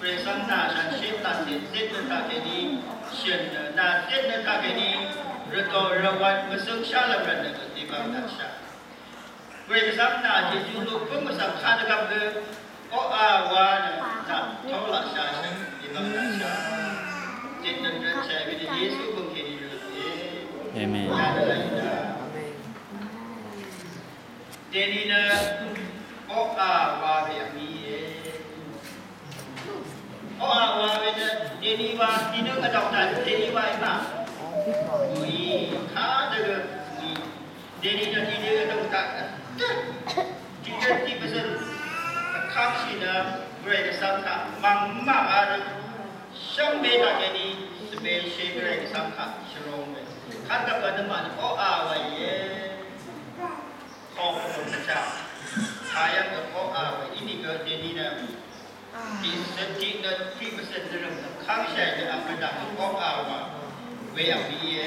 为上那山先那先先的他给你，选的那先的他给你，日头日晚不剩下了人的地方那下。为上那就就路不么上看的个个，哦啊哇呢，那头了下去地方那下，真正人才为的耶稣不给你日子，呀的来的。这里呢，哦啊哇的米。ว่าเป็นเดนิวาที่นึกกระดองนั้นเดนิวาอีบ้าอุ้ยข้าเด็กเดนิวที่เด็กกระดองกันที่เด็กที่เป็นข้ามสินะเบรกสังขารมังมาอะไรช่างเบต้าแกนี่สเปเชียลเบรกสังขารชโลมเลยข้ากับมันมันโอ้อาไว้เย่ขอบคุณพระเจ้าขายกับโอ้อาไว้ที่นี่ก็เดนินะที่เซนตินันที่เปอร์เซ็นต์เรื่องข้างใช้ในอัฟริกาของอาว่าเวียบีเอ